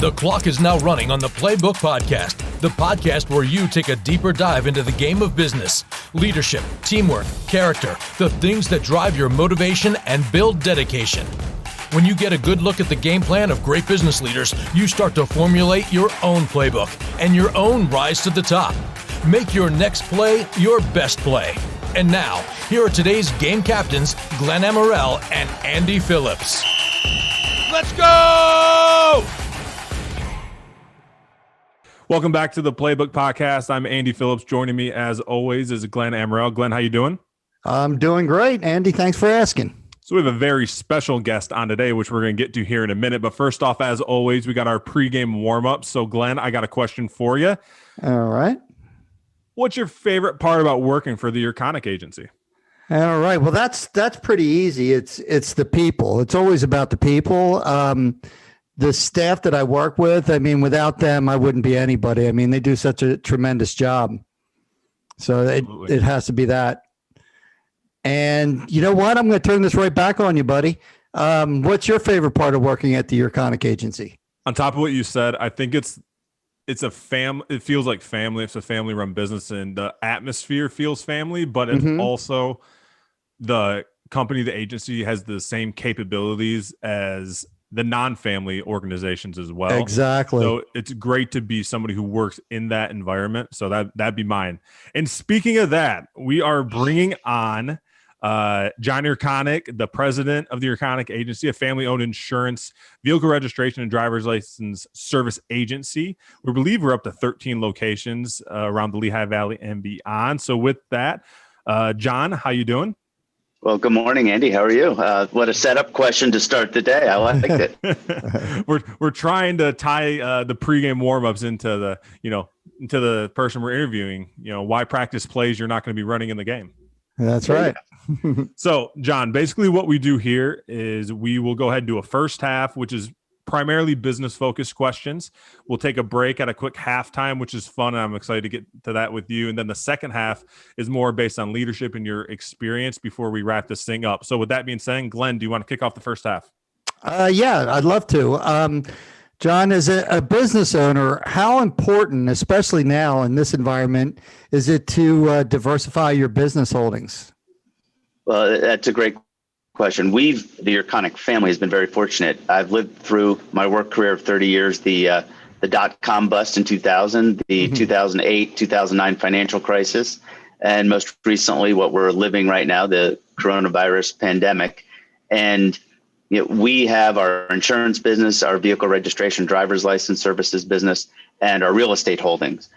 The clock is now running on the Playbook podcast, the podcast where you take a deeper dive into the game of business, leadership, teamwork, character, the things that drive your motivation and build dedication. When you get a good look at the game plan of great business leaders, you start to formulate your own playbook and your own rise to the top. Make your next play your best play. And now, here are today's game captains, Glenn Amaral and Andy Phillips. Let's go! Welcome back to the Playbook podcast. I'm Andy Phillips. Joining me, as always, is Glenn Amaral. Glenn, how you doing? I'm doing great, Andy. Thanks for asking. So we have a very special guest on today, which we're going to get to here in a minute. But first off, as always, we got our pregame warm up. So, Glenn, I got a question for you. All right. What's your favorite part about working for the Yurconic agency? All right. Well, that's pretty easy. It's the people. It's always about the people. The staff that I work with, I mean, without them, I wouldn't be anybody. I mean, they do such a tremendous job. So it has to be that. And you know what? I'm going to turn this right back on you, buddy. What's your favorite part of working at the Yurconic agency? On top of what you said, I think it's a family. It feels like family. It's a family-run business, and the atmosphere feels family, but it's also the company, the agency has the same capabilities as the non-family organizations as well. Exactly. So it's great to be somebody who works in that environment. So that'd be mine. And speaking of that, we are bringing on John Yurconic, the president of the Yurconic agency, a family-owned insurance, vehicle registration, and driver's license service agency. We believe we're up to 13 locations around the Lehigh Valley and beyond. So with that, John, how you doing? Well, good morning, Andy. How are you? What a setup question to start the day. I liked it. We're trying to tie the pregame warm-ups into the person we're interviewing. You know, why practice plays you're not going to be running in the game. That's right. So, John, basically what we do here is we will go ahead and do a first half, which is primarily business-focused questions. We'll take a break at a quick halftime, which is fun, and I'm excited to get to that with you. And then the second half is more based on leadership and your experience before we wrap this thing up. So with that being said, Glenn, do you want to kick off the first half? Yeah, I'd love to. John, as a business owner, how important, especially now in this environment, is it to diversify your business holdings? Well, that's a great question. The Yurconic family has been very fortunate. I've lived through my work career of 30 years, the dot-com bust in 2000, the 2008, 2009 financial crisis, and most recently what we're living right now, the coronavirus pandemic. And we have our insurance business, our vehicle registration, driver's license services business, and our real estate holdings.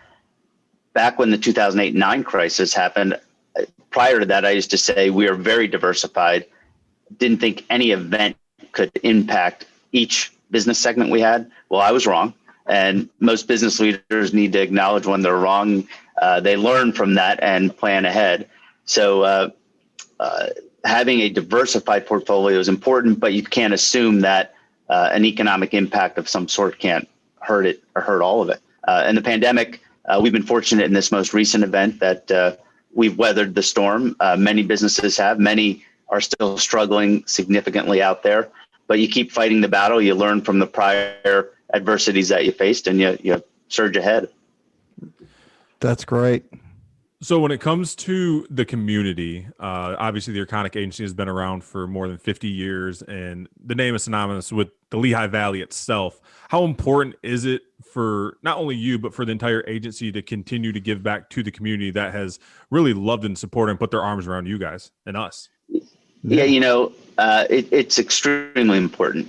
Back when the 2008-9 crisis happened, prior to that, I used to say we are very diversified. Didn't think any event could impact each business segment we had. Well, I was wrong. And most business leaders need to acknowledge when they're wrong. They learn from that and plan ahead. So having a diversified portfolio is important, but you can't assume that an economic impact of some sort can't hurt it or hurt all of it. In the pandemic, we've been fortunate in this most recent event that we've weathered the storm. Many businesses have. Many are still struggling significantly out there, but you keep fighting the battle. You learn from the prior adversities that you faced, and you surge ahead. That's great. So when it comes to the community, obviously the Yurconic agency has been around for more than 50 years, and the name is synonymous with the Lehigh Valley itself. How important is it for not only you, but for the entire agency to continue to give back to the community that has really loved and supported and put their arms around you guys and us? Yeah, it's extremely important.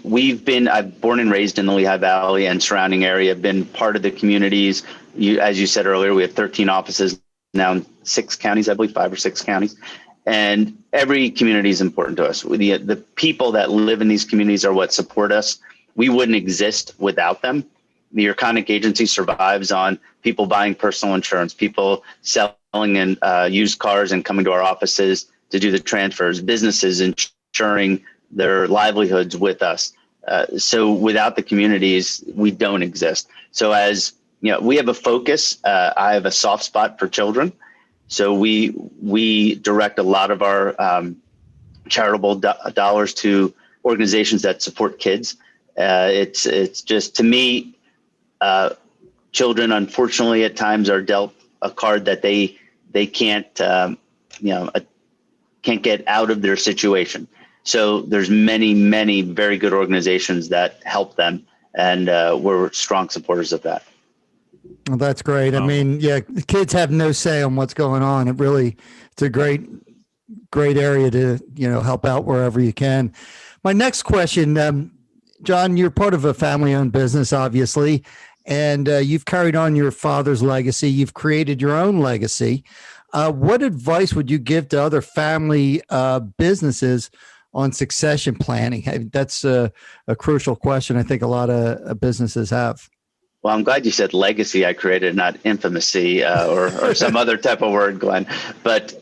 I've born and raised in the Lehigh Valley and surrounding area, been part of the communities. As you said earlier, we have 13 offices now in 6 counties, I believe, 5 or 6 counties. And every community is important to us. The people that live in these communities are what support us. We wouldn't exist without them. The Yurconic agency survives on people buying personal insurance, people selling and used cars and coming to our offices to do the transfers, businesses insuring their livelihoods with us. So without the communities, we don't exist. So as we have a focus. I have a soft spot for children. So we direct a lot of our charitable dollars to organizations that support kids. It's just, to me, Children, unfortunately, at times are dealt a card that they can't, can't get out of their situation. So there's many very good organizations that help them, and we're strong supporters of that. Well, that's great. I mean, yeah, kids have no say on what's going on. It's a great area to, help out wherever you can. My next question, John, you're part of a family-owned business, obviously, and you've carried on your father's legacy. You've created your own legacy. What advice would you give to other family businesses on succession planning? That's a crucial question I think a lot of businesses have. Well, I'm glad you said legacy I created, not infamousy or some other type of word, Glenn. But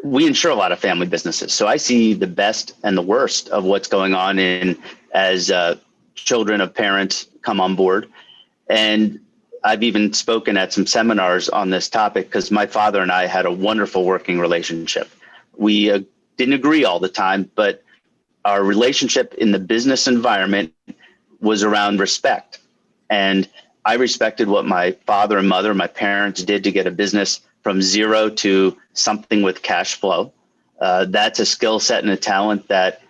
we insure a lot of family businesses. So I see the best and the worst of what's going on as children of parents come on board. And I've even spoken at some seminars on this topic because my father and I had a wonderful working relationship. We didn't agree all the time, but our relationship in the business environment was around respect. And I respected what my father and mother, my parents did to get a business from zero to something with cash flow. That's a skill set and a talent that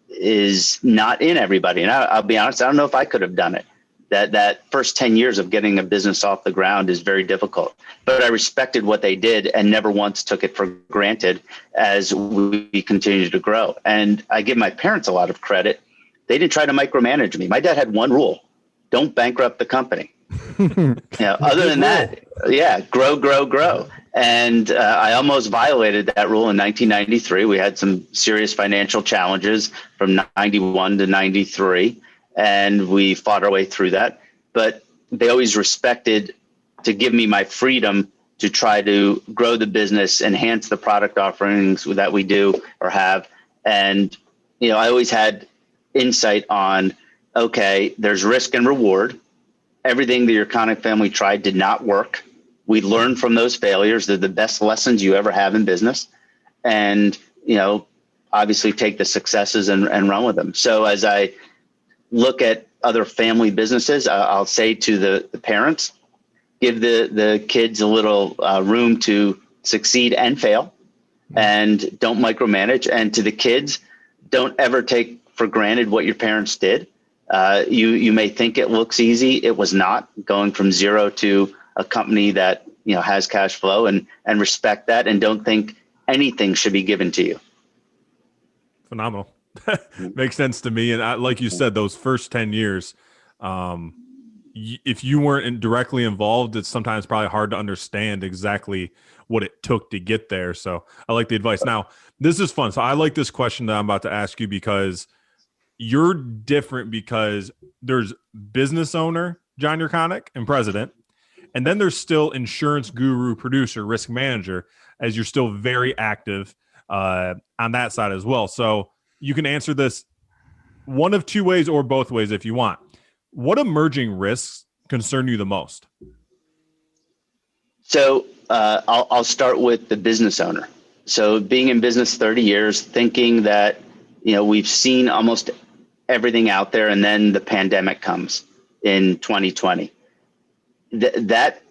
is not in everybody. And I'll be honest, I don't know if I could have done it. That first 10 years of getting a business off the ground is very difficult. But I respected what they did and never once took it for granted as we continued to grow. And I give my parents a lot of credit. They didn't try to micromanage me. My dad had one rule: don't bankrupt the company. Other than that, grow. And I almost violated that rule in 1993. We had some serious financial challenges from 91 to 93, and we fought our way through that. But they always respected to give me my freedom to try to grow the business, enhance the product offerings that we do or have. And, I always had insight on, okay, there's risk and reward. Everything the Yurconic family tried did not work. We learned from those failures. They're the best lessons you ever have in business. And, obviously take the successes and run with them. So as I look at other family businesses, I'll say to the parents, give the kids a little room to succeed and fail, and don't micromanage. And to the kids, don't ever take for granted what your parents did. You may think it looks easy. It was not. Going from zero to a company that has cash flow, and respect that, and don't think anything should be given to you. Phenomenal. Makes sense to me. And like you said, those first 10 years, if you weren't directly involved, it's sometimes probably hard to understand exactly what it took to get there. So I like the advice. Now, this is fun. So I like this question that I'm about to ask you because you're different, because there's business owner, John Yurconic, and president. And then there's still insurance guru, producer, risk manager, as you're still very active on that side as well. So you can answer this one of two ways or both ways if you want. What emerging risks concern you the most? So I'll start with the business owner. So being in business 30 years, thinking that, we've seen almost everything out there, and then the pandemic comes in 2020. That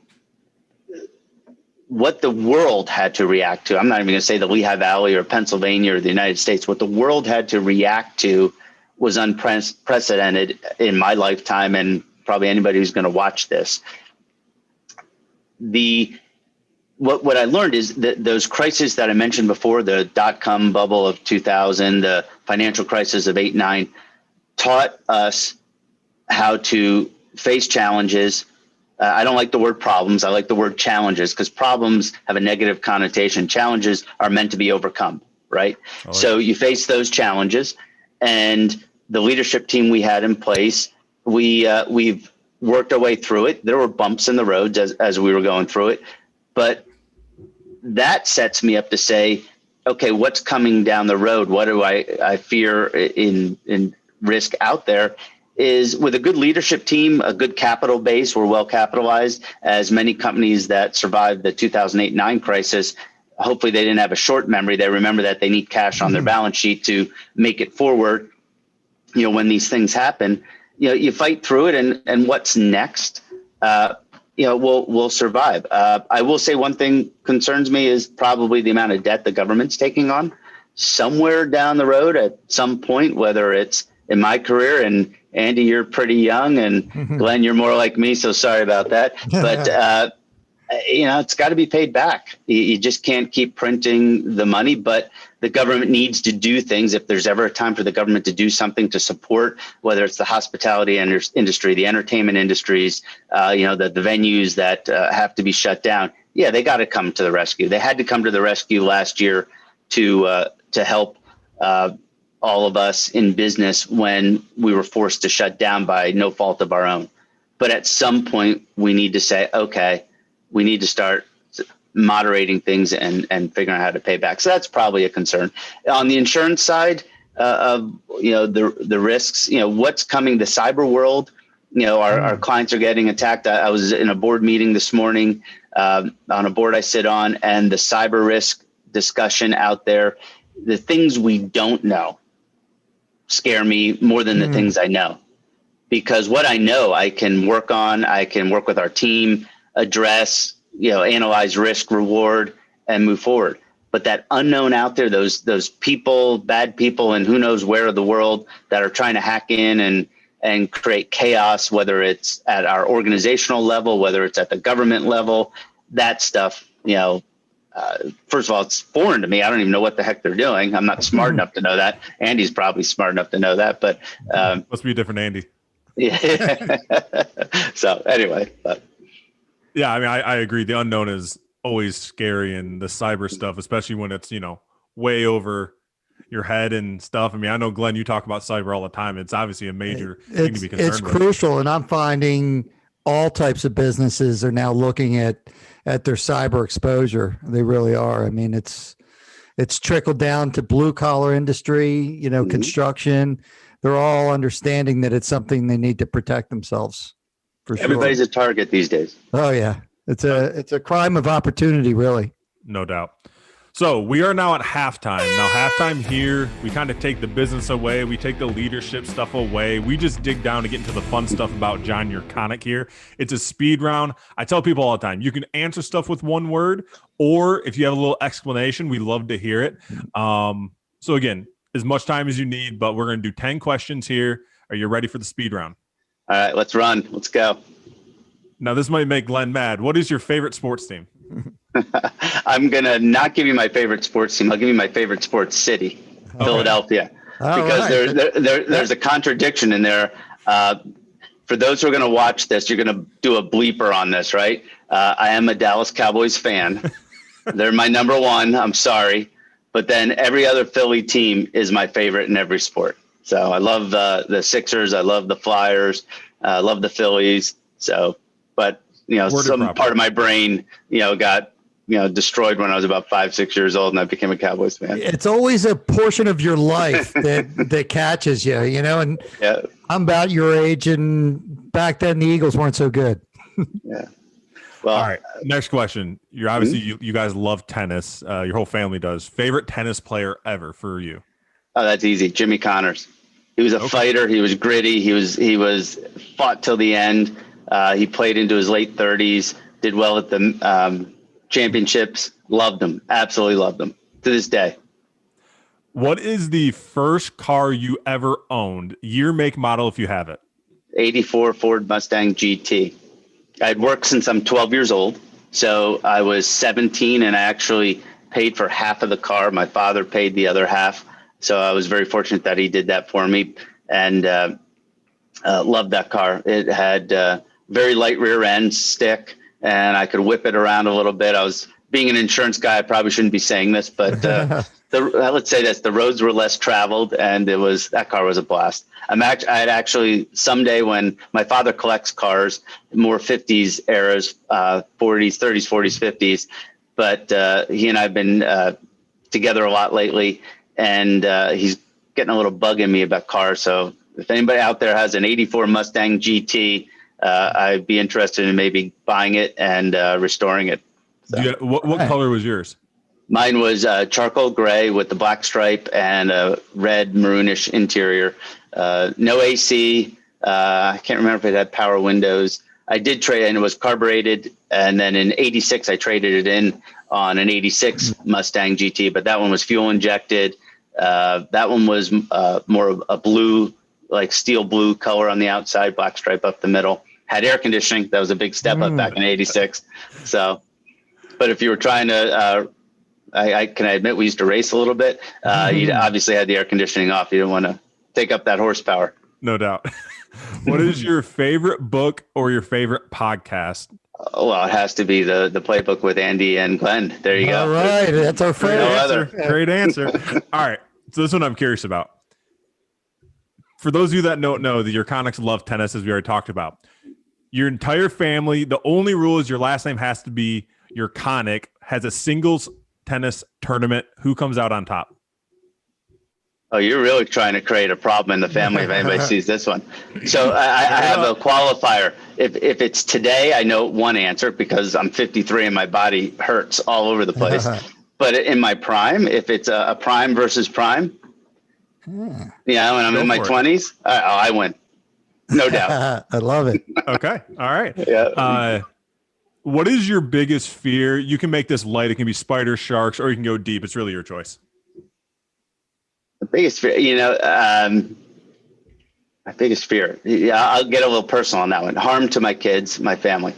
what the world had to react to, I'm not even going to say the Lehigh Valley or Pennsylvania or the United States, what the world had to react to was unprecedented in my lifetime, and probably anybody who's going to watch this. What I learned is that those crises that I mentioned before, the dot-com bubble of 2000, the financial crisis of 8-9, taught us how to face challenges. I don't like the word problems. I like the word challenges, because problems have a negative connotation. Challenges are meant to be overcome, right? Oh, yeah. So you face those challenges, and the leadership team we had in place, we've worked our way through it. There were bumps in the roads as we were going through it, but that sets me up to say, okay, what's coming down the road? What do I fear in risk out there? Is with a good leadership team, a good capital base, we're well capitalized, as many companies that survived the 2008-9 crisis. Hopefully they didn't have a short memory. They remember that they need cash on their balance sheet to make it forward. When these things happen, you fight through it, and what's next, we'll survive. I will say one thing concerns me is probably the amount of debt the government's taking on. Somewhere down the road at some point, whether it's in my career, and Andy, you're pretty young, and Glenn, you're more like me, so sorry about that. But, it's got to be paid back. You just can't keep printing the money, but the government needs to do things. If there's ever a time for the government to do something to support, whether it's the hospitality industry, the entertainment industries, the venues that have to be shut down, they got to come to the rescue. They had to come to the rescue last year to help all of us in business when we were forced to shut down by no fault of our own. But at some point, we need to say, okay, we need to start moderating things and figuring out how to pay back. So that's probably a concern. On the insurance side of the risks, what's coming, the cyber world, our clients are getting attacked. I was in a board meeting this morning on a board I sit on, and the cyber risk discussion out there, the things we don't know scare me more than the things I know, because what I know I can work on, I can work with our team, address, analyze risk, reward, and move forward. But that unknown out there, those people, bad people, and who knows where of the world that are trying to hack in and create chaos, whether it's at our organizational level, whether it's at the government level, that stuff, first of all, it's foreign to me. I don't even know what the heck they're doing. I'm not smart enough to know that. Andy's probably smart enough to know that, but must be a different Andy. Yeah. So anyway, but yeah, I mean, I agree. The unknown is always scary, and the cyber stuff, especially when it's, way over your head and stuff. I mean, I know, Glenn, you talk about cyber all the time. It's obviously a major thing to be concerned with. It's crucial, and I'm finding all types of businesses are now looking at their cyber exposure. They really are. I mean, it's trickled down to blue collar industry, construction. They're all understanding that it's something they need to protect themselves. For sure. Everybody's a target these days. Oh yeah. It's a crime of opportunity, really. No doubt. So we are now at halftime. Now, halftime here, we kind of take the business away. We take the leadership stuff away. We just dig down to get into the fun stuff about John Yurconic here. It's a speed round. I tell people all the time, you can answer stuff with one word, or if you have a little explanation, we love to hear it. So again, as much time as you need, but we're going to do 10 questions here. Are you ready for the speed round? All right, let's run. Let's go. Now, this might make Glenn mad. What is your favorite sports team? I'm going to not give you my favorite sports team. I'll give you my favorite sports city, Philadelphia, because there's a contradiction in there. For those who are going to watch this, you're going to do a bleeper on this, right? I am a Dallas Cowboys fan. They're my number one. I'm sorry. But then every other Philly team is my favorite in every sport. So I love the Sixers. I love the Flyers. I love the Phillies. So, but, some part of my brain, got, destroyed when I was about 5-6 years old, and I became a Cowboys fan. It's always a portion of your life that catches you, and yeah. I'm about your age, and back then the Eagles weren't so good. Yeah. Well, all right. Next question. You're obviously you guys love tennis. Your whole family does. Favorite tennis player ever for you? Oh, that's easy. Jimmy Connors. He was a fighter. He was gritty. He was fought till the end. He played into his late 30s. Did well at the championships. Loved him. Absolutely loved him to this day. What is the first car you ever owned? Year, make, model, if you have it. 84 Ford Mustang GT. I'd worked since I'm 12 years old. So I was 17 and I actually paid for half of the car. My father paid the other half. So I was very fortunate that he did that for me, and loved that car. It had very light rear end stick, and I could whip it around a little bit. I was being an insurance guy. I probably shouldn't be saying this, but let's say this: the roads were less traveled, and that car was a blast. I'd actually someday, when my father collects cars, more 50s eras, 40s, 30s, 40s, 50s, but he and I've been together a lot lately, and he's getting a little bug in me about cars. So if anybody out there has an 84 Mustang GT, I'd be interested in maybe buying it and restoring it. So. What color was yours? Mine was charcoal gray with the black stripe and a red maroonish interior. No AC, I can't remember if it had power windows. I did trade, and it was carbureted. And then in 86, I traded it in on an 86 Mustang GT, but that one was fuel injected. That one was more of a blue, like steel blue color on the outside, black stripe up the middle. Had air conditioning. That was a big step up back in 86. So, but if you were trying to, I admit we used to race a little bit. You obviously had the air conditioning off. You didn't want to take up that horsepower. No doubt. What is your favorite book or your favorite podcast? Oh, well, it has to be the Playbook with Andy and Glenn. There you go. All right. That's our favorite. Great answer. All right. So this one I'm curious about. For those of you that don't know, the Yurconics love tennis, as we already talked about. Your entire family, the only rule is your last name has to be Yurconic, has a singles tennis tournament. Who comes out on top? Oh, you're really trying to create a problem in the family if anybody sees this one. So I have a qualifier. If it's today, I know one answer because I'm 53 and my body hurts all over the place. But in my prime, if it's a prime versus prime, when I'm in my 20s, I win. No doubt. I love it. Okay. All right. Yeah. What is your biggest fear? You can make this light. It can be spiders, sharks, or you can go deep. It's really your choice. The biggest fear, my biggest fear. Yeah, I'll get a little personal on that one. Harm to my kids, my family.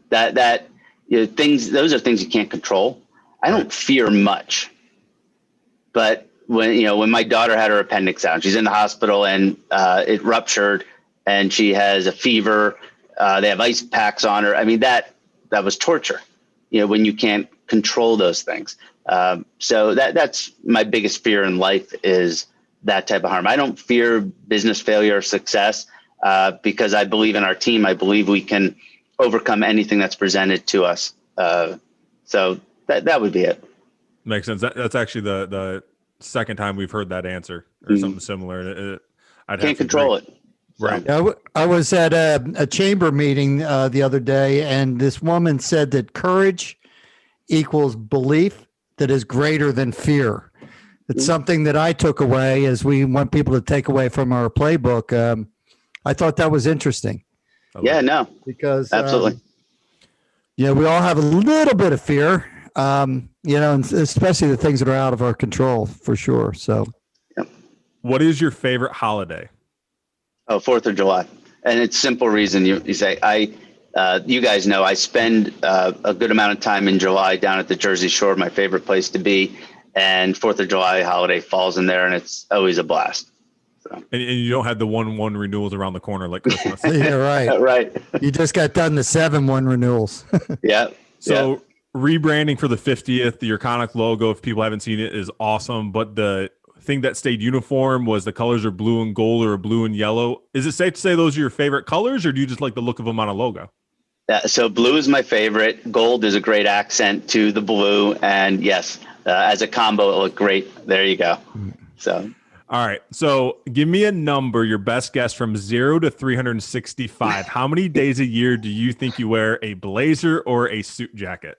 Things. Those are things you can't control. I don't fear much, but when my daughter had her appendix out, she's in the hospital and it ruptured, and she has a fever. They have ice packs on her. I mean, that was torture. When you can't control those things. So that's my biggest fear in life is that type of harm. I don't fear business failure or success because I believe in our team. I believe we can overcome anything that's presented to us. So that would be it. Makes sense. That's actually the second time we've heard that answer or something similar. I'd can't control it. Right. I was at a chamber meeting the other day, and this woman said that courage equals belief that is greater than fear. It's something that I took away as we want people to take away from our playbook. I thought that was interesting. Because absolutely. We all have a little bit of fear, and especially the things that are out of our control for sure. So, what is your favorite holiday? Oh, 4th of July. And it's simple reason you say, you guys know I spend a good amount of time in July down at the Jersey Shore, my favorite place to be. And 4th of July holiday falls in there, and it's always a blast. So. And you don't have the 1-1 renewals around the corner like Christmas. Yeah, right. Right. You just got done the 7-1 renewals. Yeah. So rebranding for the 50th, the Yurconic logo, if people haven't seen it, is awesome. But the thing that stayed uniform was the colors are blue and gold or blue and yellow. Is it safe to say those are your favorite colors, or do you just like the look of them on a logo? So blue is my favorite. Gold is a great accent to the blue. And yes, as a combo, it looked great. There you go. So. All right. So give me a number, your best guess from 0 to 365. How many days a year do you think you wear a blazer or a suit jacket?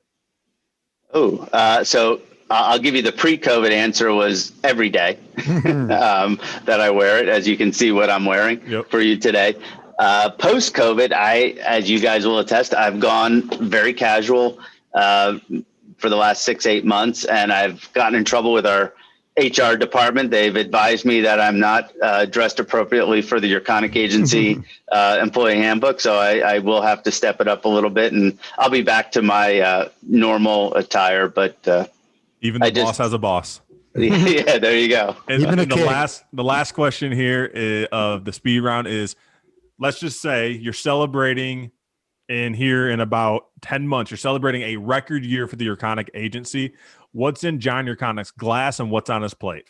So I'll give you the pre-COVID answer was every day that I wear it, as you can see what I'm wearing for you today. Post-COVID, as you guys will attest, I've gone very casual for the last 6-8 months, and I've gotten in trouble with our HR department. They've advised me that I'm not dressed appropriately for the Yurconic agency employee handbook, so I will have to step it up a little bit, and I'll be back to my normal attire. But even the boss has a boss. Yeah, there you go. And the last question here of the speed round is, let's just say you're celebrating in about 10 months, you're celebrating a record year for the Yurconic agency. What's in John Yurconic's glass and what's on his plate?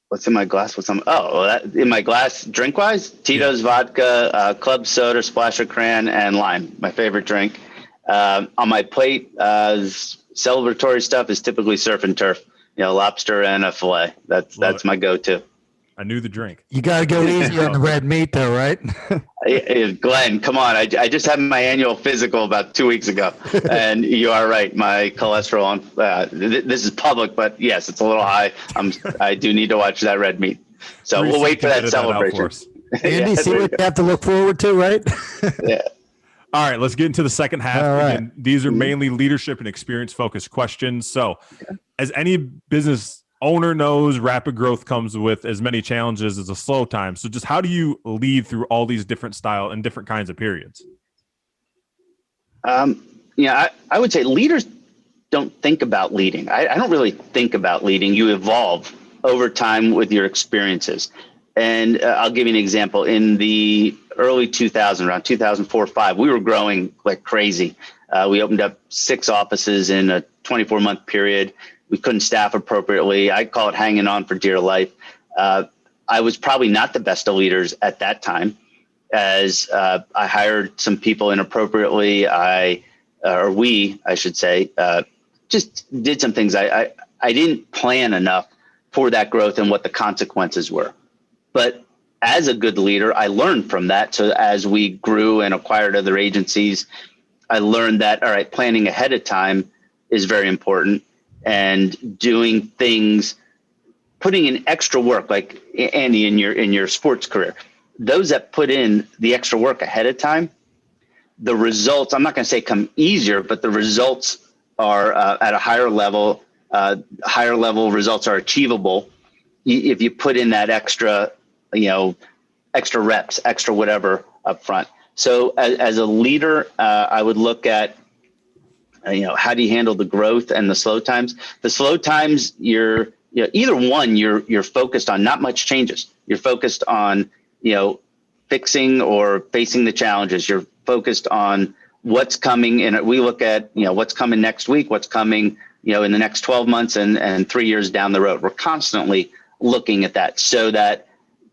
What's in my glass? In my glass, drink-wise, Tito's vodka, club soda, splash of cran, and lime. My favorite drink. On my plate, celebratory stuff is typically surf and turf. Lobster and a fillet. That's my go-to. I knew the drink. You got to go easy on the red meat, though, right? Glenn, come on. I just had my annual physical about 2 weeks ago, and you are right. My cholesterol, this is public, but yes, it's a little high. I do need to watch that red meat. So we'll wait for that celebration. Andy, see what you have to look forward to, right? Yeah. All right, let's get into the second half. All right. Again, these are mainly leadership and experience focused questions. So, as any business owner knows, rapid growth comes with as many challenges as a slow time. So, just how do you lead through all these different style and different kinds of periods? I would say leaders don't think about leading. I don't really think about leading. You evolve over time with your experiences. And I'll give you an example. In the early 2000s, around 2004-05, we were growing like crazy. We opened up 6 offices in a 24-month period. We couldn't staff appropriately. I call it hanging on for dear life. I was probably not the best of leaders at that time, as I hired some people inappropriately. We should say, just did some things. I didn't plan enough for that growth and what the consequences were. But as a good leader, I learned from that. So as we grew and acquired other agencies, I learned that, all right, planning ahead of time is very important, and doing things, putting in extra work, like Andy in your sports career, those that put in the extra work ahead of time, the results, I'm not going to say come easier, but the results are at a higher level. Higher level results are achievable if you put in that extra reps, extra whatever up front. So as a leader, I would look at, how do you handle the growth and the slow times? The slow times, you're focused on not much changes. You're focused on, fixing or facing the challenges. You're focused on what's coming. And we look at, what's coming next week, what's coming, in the next 12 months and 3 years down the road. We're constantly looking at that. So that,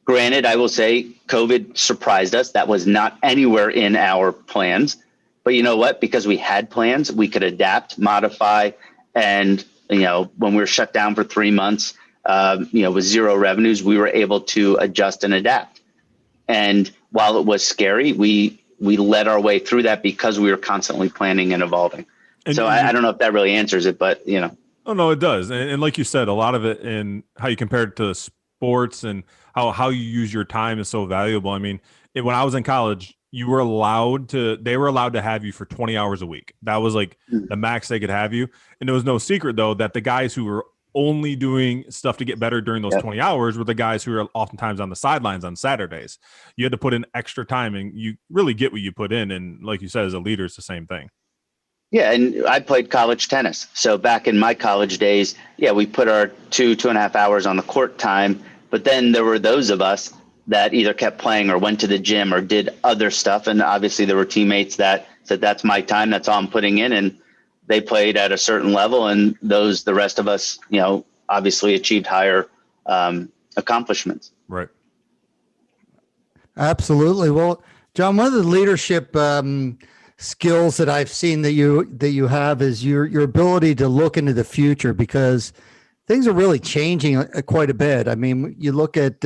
granted, I will say COVID surprised us. That was not anywhere in our plans. But you know what? Because we had plans, we could adapt, modify. And, when we were shut down for 3 months, with zero revenues, we were able to adjust and adapt. And while it was scary, we led our way through that because we were constantly planning and evolving. And so I don't know if that really answers it, but, Oh, no, it does. And like you said, a lot of it in how you compare it to sports and how you use your time is so valuable. I mean, when I was in college, they were allowed to have you for 20 hours a week. That was like the max they could have you. And it was no secret, though, that the guys who were only doing stuff to get better during those 20 hours were the guys who were oftentimes on the sidelines on Saturdays. You had to put in extra time, and you really get what you put in. And like you said, as a leader, it's the same thing. Yeah, and I played college tennis. So back in my college days, we put our 2.5 hours on the court time. But then there were those of us that either kept playing or went to the gym or did other stuff. And obviously there were teammates that said, that's my time, that's all I'm putting in. And they played at a certain level. And the rest of us, obviously achieved higher accomplishments. Right. Absolutely. Well, John, one of the leadership skills that I've seen that you have is your ability to look into the future, because things are really changing quite a bit. I mean, you look at,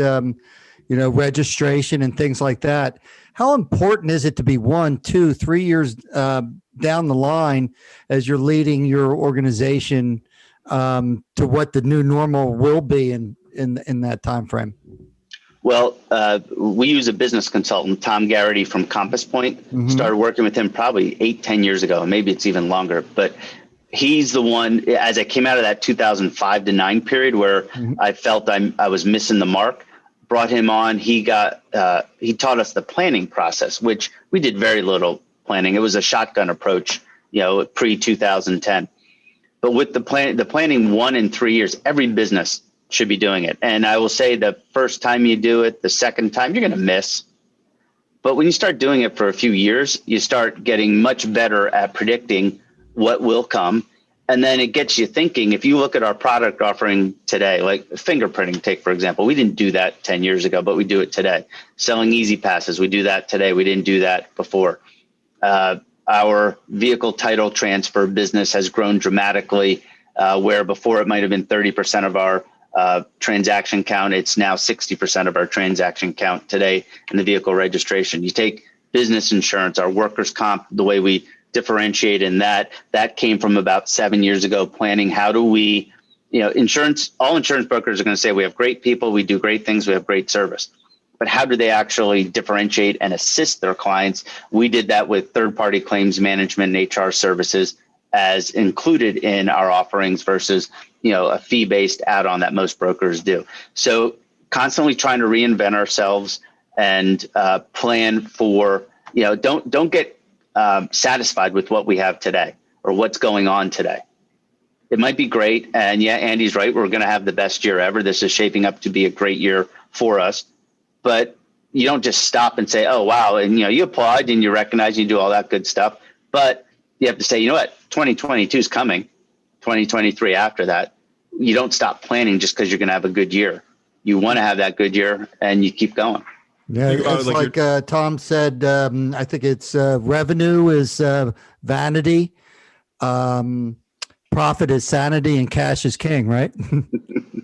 registration and things like that. How important is it to be 1, 2, 3 years down the line as you're leading your organization to what the new normal will be in that time frame? Well, we use a business consultant, Tom Garrity from Compass Point. Started working with him probably 8-10 years ago. Maybe it's even longer, but he's the one, as I came out of that 2005-09 period where I felt I was missing the mark, brought him on. He taught us the planning process, which we did very little planning. It was a shotgun approach, pre-2010. But with the planning 1 and 3 years, every business should be doing it. And I will say the first time you do it, the second time, you're going to miss. But when you start doing it for a few years, you start getting much better at predicting what will come. And then it gets you thinking. If you look at our product offering today, like fingerprinting, take for example, we didn't do that 10 years ago, but we do it today. Selling easy passes, we do that today. We didn't do that before. Our vehicle title transfer business has grown dramatically, where before it might have been 30% of our transaction count. It's now 60% of our transaction count today in the vehicle registration. You take business insurance, our workers' comp, the way we differentiate in that came from about 7 years ago, planning how do we, insurance, all insurance brokers are going to say we have great people, we do great things, we have great service. but how do they actually differentiate and assist their clients? We did that with third-party claims management and HR services as included in our offerings versus, a fee-based add-on that most brokers do. So constantly trying to reinvent ourselves and plan for, don't get satisfied with what we have today or what's going on today. It might be great. And yeah, Andy's right. We're going to have the best year ever. This is shaping up to be a great year for us. But you don't just stop and say, oh, wow. And, you applaud and you recognize, you do all that good stuff. But you have to say, you know what, 2022 is coming, 2023 after that. You don't stop planning just because you're going to have a good year. You want to have that good year and you keep going. Yeah, it's like Tom said, I think it's revenue is vanity, profit is sanity, and cash is king, right?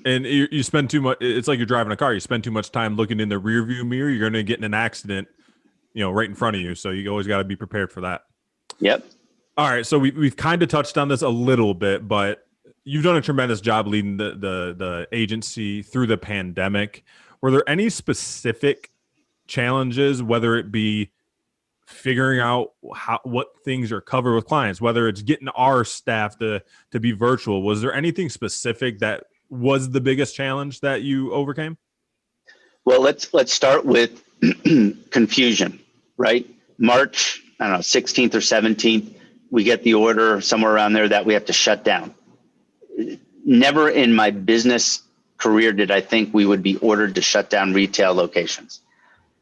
And you spend too much. It's like you're driving a car. You spend too much time looking in the rear view mirror. You're going to get in an accident, right in front of you. So you always got to be prepared for that. Yep. All right. So we've kind of touched on this a little bit, but you've done a tremendous job leading the agency through the pandemic. Were there any specific challenges, whether it be figuring out what things are covered with clients, whether it's getting our staff to be virtual? Was there anything specific that was the biggest challenge that you overcame? Well, let's start with confusion, right? March, 16th or 17th, we get the order somewhere around there that we have to shut down. Never in my business career did I think we would be ordered to shut down retail locations.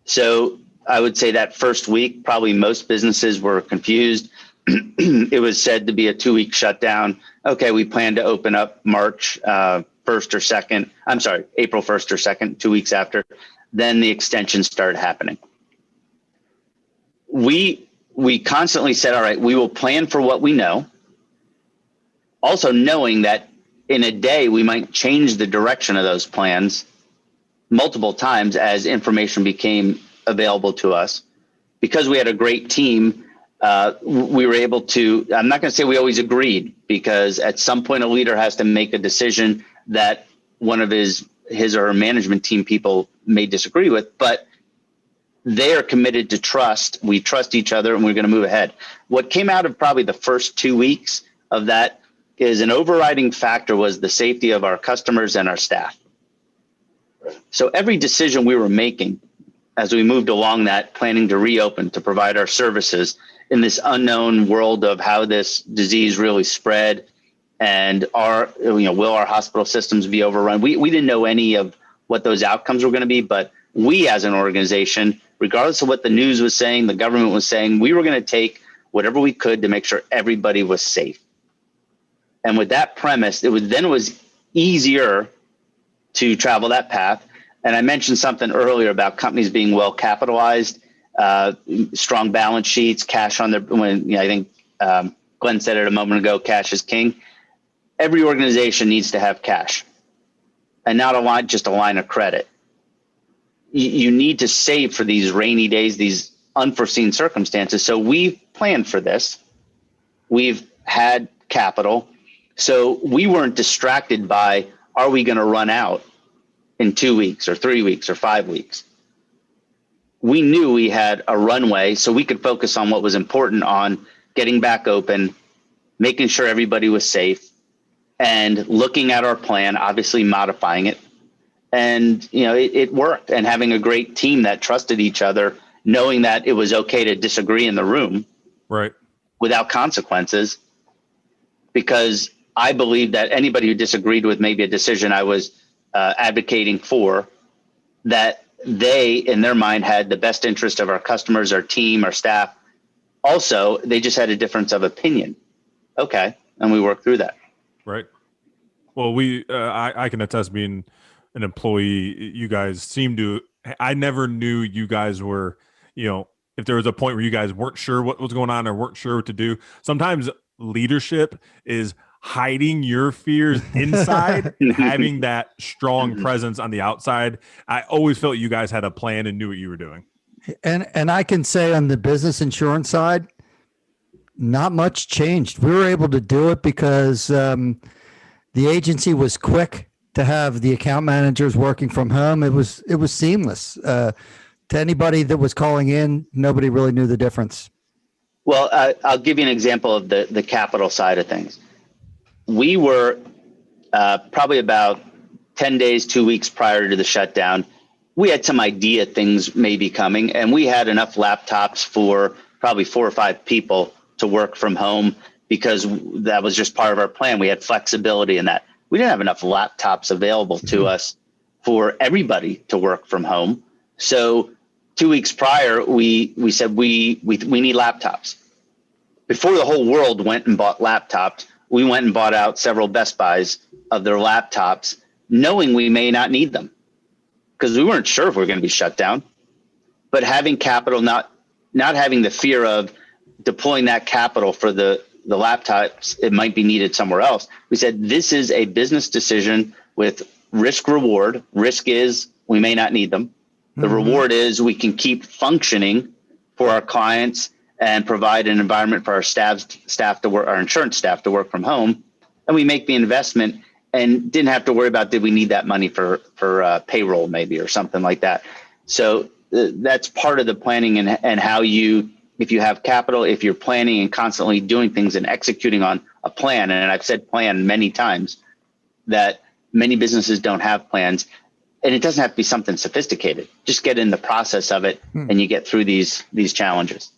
So I would say that first week, probably most businesses were confused. It was said to be a 2-week shutdown. Okay, we plan to open up March 1st or 2nd. I'm sorry, April 1st or 2nd, 2 weeks after. Then the extensions started happening. We constantly said, all right, we will plan for what we know. Also knowing that in a day, we might change the direction of those plans multiple times as information became available to us. Because we had a great team, we were able to, I'm not going to say we always agreed, because at some point a leader has to make a decision that one of his or her management team people may disagree with, but they are committed to trust. We trust each other and we're going to move ahead. What came out of probably the first 2 weeks of that is an overriding factor was the safety of our customers and our staff. So every decision we were making as we moved along that, planning to reopen, to provide our services in this unknown world of how this disease really spread, and will our hospital systems be overrun? We didn't know any of what those outcomes were going to be, but we as an organization, regardless of what the news was saying, the government was saying, we were going to take whatever we could to make sure everybody was safe. And with that premise, it was easier to travel that path. And I mentioned something earlier about companies being well capitalized, strong balance sheets, cash on their, I think Glenn said it a moment ago, cash is king. Every organization needs to have cash, and not just a line of credit. You need to save for these rainy days, these unforeseen circumstances. So we've planned for this. We've had capital. So we weren't distracted by, are we going to run out in 2 weeks or 3 weeks or 5 weeks? We knew we had a runway, so we could focus on what was important, on getting back open, making sure everybody was safe, and looking at our plan, obviously modifying it. And, it worked. And having a great team that trusted each other, knowing that it was okay to disagree in the room, right, without consequences, because I believe that anybody who disagreed with maybe a decision I was advocating for, that they, in their mind, had the best interest of our customers, our team, our staff. Also, they just had a difference of opinion. Okay. And we worked through that. Right. Well, I can attest, being an employee, you guys seem to, I never knew you guys were, if there was a point where you guys weren't sure what was going on or weren't sure what to do. Sometimes leadership is hiding your fears inside and having that strong presence on the outside. I always felt you guys had a plan and knew what you were doing. And I can say on the business insurance side, not much changed. We were able to do it because the agency was quick to have the account managers working from home. It was seamless. To anybody that was calling in, nobody really knew the difference. Well, I'll give you an example of the capital side of things. We were probably about 10 days, 2 weeks prior to the shutdown. We had some idea things may be coming, and we had enough laptops for probably 4 or 5 people to work from home because that was just part of our plan. We had flexibility in that. We didn't have enough laptops available to us for everybody to work from home. So 2 weeks prior, we said we need laptops. Before the whole world went and bought laptops, we went and bought out several Best Buys of their laptops, knowing we may not need them because we weren't sure if we were going to be shut down. But having capital, not having the fear of deploying that capital for the laptops, it might be needed somewhere else. We said, this is a business decision with risk reward. Risk is we may not need them. The reward is we can keep functioning for our clients and provide an environment for our staff to work, our insurance staff to work from home. And we make the investment and didn't have to worry about, did we need that money for payroll maybe or something like that. So that's part of the planning and how if you have capital, if you're planning and constantly doing things and executing on a plan, and I've said plan many times, that many businesses don't have plans, and it doesn't have to be something sophisticated. Just get in the process of it and you get through these challenges.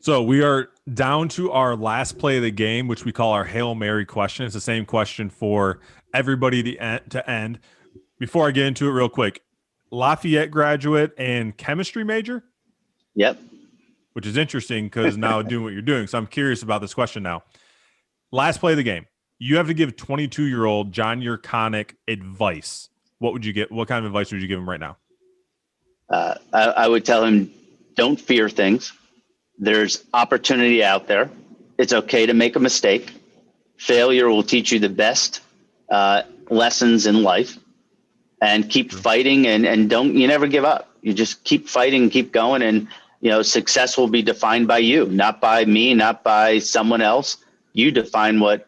So we are down to our last play of the game, which we call our Hail Mary question. It's the same question for everybody to end. Before I get into it real quick, Lafayette graduate and chemistry major? Yep. Which is interesting because now doing what you're doing. So I'm curious about this question now. Last play of the game. You have to give 22-year-old John Yurconic advice. What would you get? What kind of advice would you give him right now? I would tell him, don't fear things. There's opportunity out there. It's okay to make a mistake. Failure will teach you the best lessons in life. And keep fighting and you never give up. You just keep fighting, keep going, and success will be defined by you, not by me, not by someone else. You define what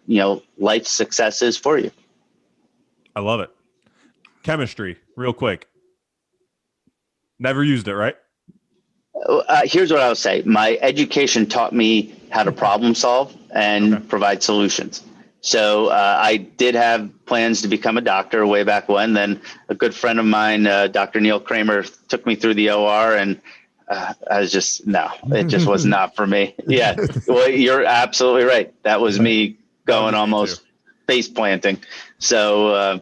life's success is for you. I love it. Chemistry, real quick. Never used it, right? Here's what I would say. My education taught me how to problem solve and provide solutions. So I did have plans to become a doctor way back when. Then a good friend of mine, Dr. Neil Kramer, took me through the OR, and I was just, no, it just was not for me. Yeah, well, you're absolutely right. That was me going almost face planting. So,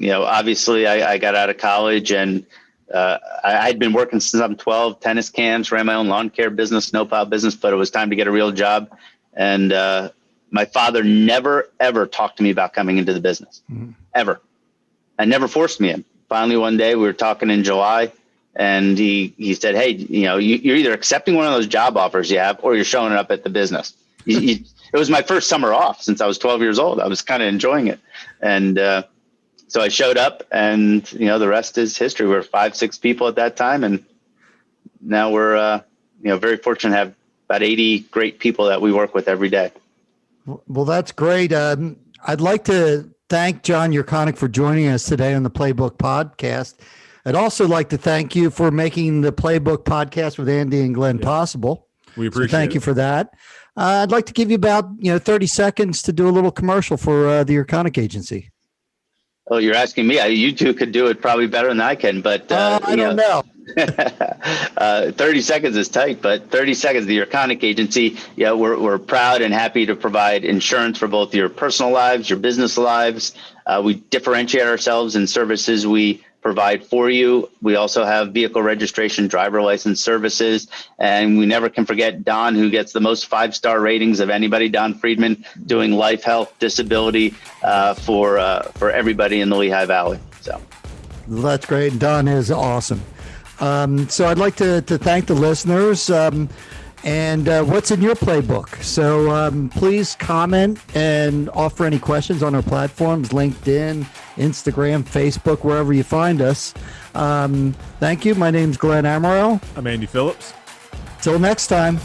obviously I got out of college and I had been working since I'm 12, tennis camps, ran my own lawn care business, snowplow business, but it was time to get a real job. And my father never, ever talked to me about coming into the business, ever. And never forced me in. Finally, one day we were talking in July, and he said, hey, you're either accepting one of those job offers you have, or you're showing up at the business. It was my first summer off since I was 12 years old. I was kind of enjoying it. And so I showed up, and, the rest is history. We were 5-6 people at that time. And now we're, very fortunate to have about 80 great people that we work with every day. Well, that's great. I'd like to thank John Yurconic for joining us today on the Playbook podcast. I'd also like to thank you for making the Playbook podcast with Andy and Glenn possible. We appreciate it. Thank you for that. I'd like to give you about 30 seconds to do a little commercial for the Yurconic agency. Oh, you're asking me. You two could do it probably better than I can, but I don't know. 30 seconds is tight, but 30 seconds, the Yurconic agency, we're proud and happy to provide insurance for both your personal lives, your business lives. We differentiate ourselves in services we provide for you. We also have vehicle registration, driver license services, and we never can forget Don, who gets the most 5-star ratings of anybody, Don Friedman, doing life, health, disability for everybody in the Lehigh Valley. So that's great. Don is awesome. So I'd like to thank the listeners. And what's in your playbook? So please comment and offer any questions on our platforms, LinkedIn, Instagram, Facebook, wherever you find us. Thank you. My name's Glenn Amaral. I'm Andy Phillips. Till next time.